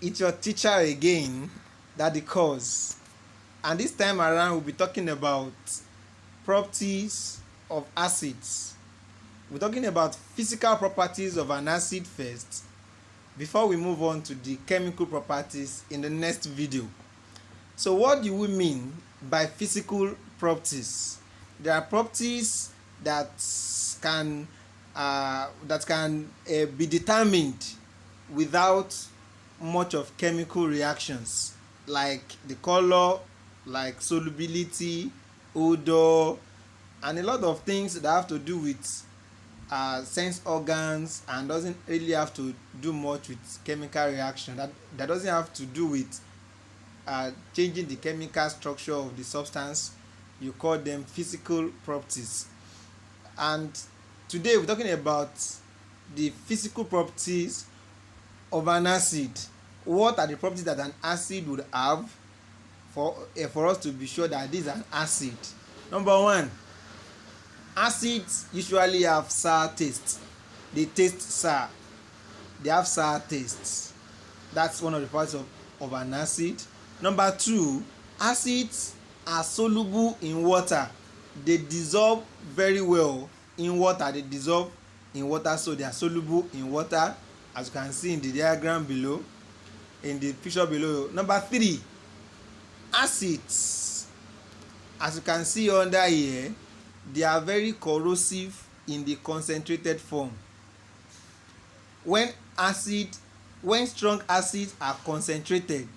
It's your teacher again, Daddy Cause, and this time around we'll be talking about properties of acids. We're talking about physical properties of an acid first before we move on to the chemical properties in the next video. So what do we mean by physical properties? There are properties that can be determined without much of chemical reactions, like the color, like solubility, odor, and a lot of things that have to do with sense organs and doesn't really have to do much with chemical reaction. That doesn't have to do with changing the chemical structure of the substance. You call them physical properties. And today we're talking about the physical properties of an acid. What are the properties that an acid would have for us to be sure that this is an acid? Number one, acids usually have sour taste. They taste sour. They have sour tastes. That's one of the parts of an acid. Number two, acids are soluble in water. They dissolve very well in water. They dissolve in water, so they are soluble in water, as you can see in the diagram below, in the picture below. Number three, acids, as you can see under here, they are very corrosive in the concentrated form. When strong acids are concentrated,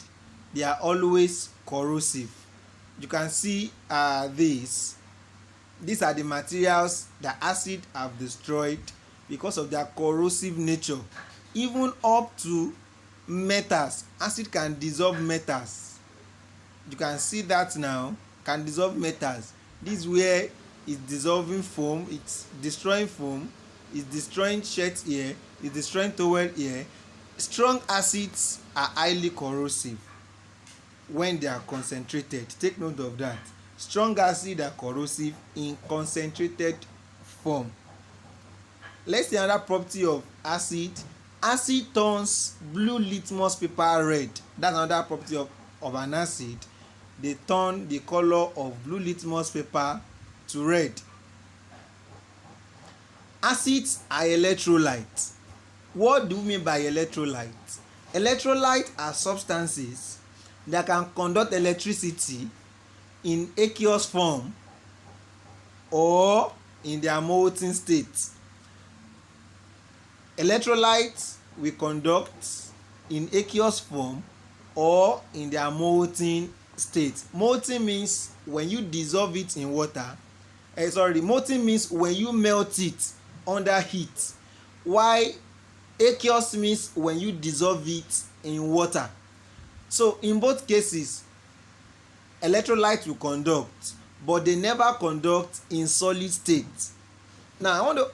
they are always corrosive. You can see these are the materials that acid have destroyed because of their corrosive nature. Even up to metals, acid can dissolve metals. You can see that now, can dissolve metals. This is where it's dissolving foam, it's destroying foam, it's destroying shirt here, it's destroying towel here. Strong acids are highly corrosive when they are concentrated. Take note of that. Strong acids are corrosive in concentrated form. Let's see another property of acid. Acid turns blue litmus paper red. That's another property of an acid. They turn the color of blue litmus paper to red. Acids are electrolytes. What do we mean by electrolytes? Electrolytes are substances that can conduct electricity in aqueous form or in their molten state. Electrolytes will conduct in aqueous form or in their molten state. Molten means when you dissolve it in water. Molten means when you melt it under heat, while aqueous means when you dissolve it in water. So in both cases, electrolytes will conduct, but they never conduct in solid state. Now I want to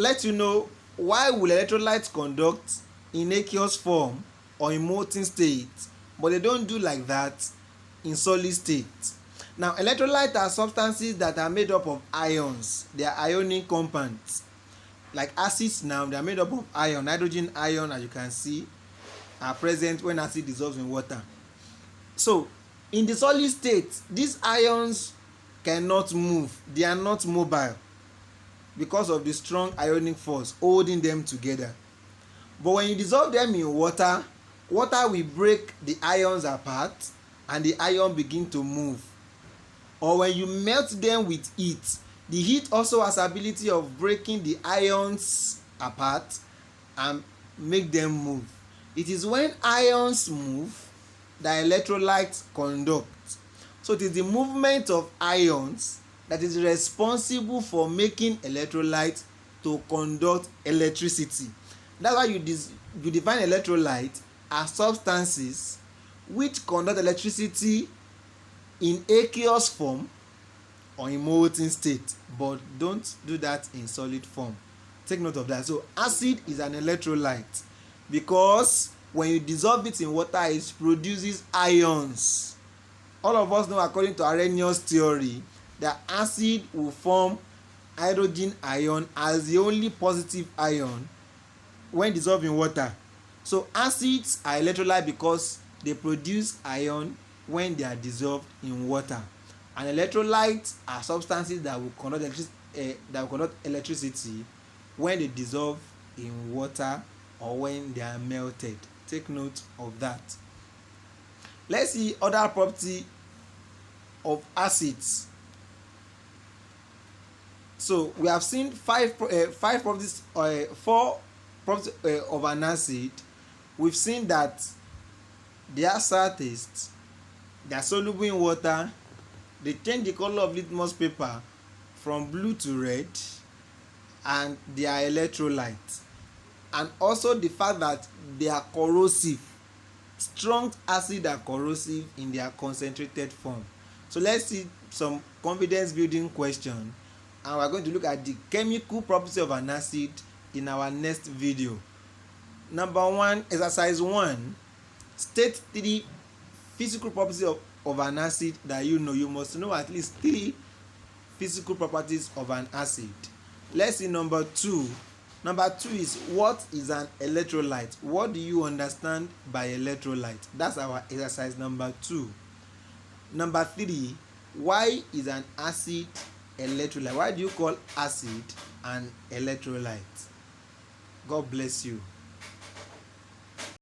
let you know, why will electrolytes conduct in aqueous form or in molten state, but they don't do like that in solid state. Now electrolytes are substances that are made up of ions. They are ionic compounds. Like acids now, they are made up of ion. Hydrogen ion, as you can see, are present when acid dissolves in water. So in the solid state, these ions cannot move. They are not mobile because of the strong ionic force holding them together. But when you dissolve them in water, water will break the ions apart and the ion begin to move. Or when you melt them with heat, the heat also has ability of breaking the ions apart and make them move. It is when ions move that electrolytes conduct. So it is the movement of ions that is responsible for making electrolytes to conduct electricity. That's why you define electrolytes as substances which conduct electricity in aqueous form or in molten state, but don't do that in solid form. Take note of that. So acid is an electrolyte because when you dissolve it in water, it produces ions. All of us know, according to Arrhenius theory, that acid will form hydrogen ion as the only positive ion when dissolved in water. So acids are electrolyte because they produce ion when they are dissolved in water, and electrolytes are substances that will conduct electricity when they dissolve in water or when they are melted. Take note of that. Let's see other property of acids. So we have seen five properties, four properties of an acid. We've seen that they are sour taste, they are soluble in water, they change the color of litmus paper from blue to red, and they are electrolytes. And also the fact that they are corrosive. Strong acid are corrosive in their concentrated form. So let's see some confidence building question, and we are going to look at the chemical property of an acid in our next video. Number 1, exercise 1, state 3 physical properties of an acid that you know. You must know at least 3 physical properties of an acid. Let's see number 2. Number 2 is, what is an electrolyte? What do you understand by electrolyte? That's our exercise number 2. Number 3, why is an acid electrolyte? Why do you call acid an electrolyte? God bless you.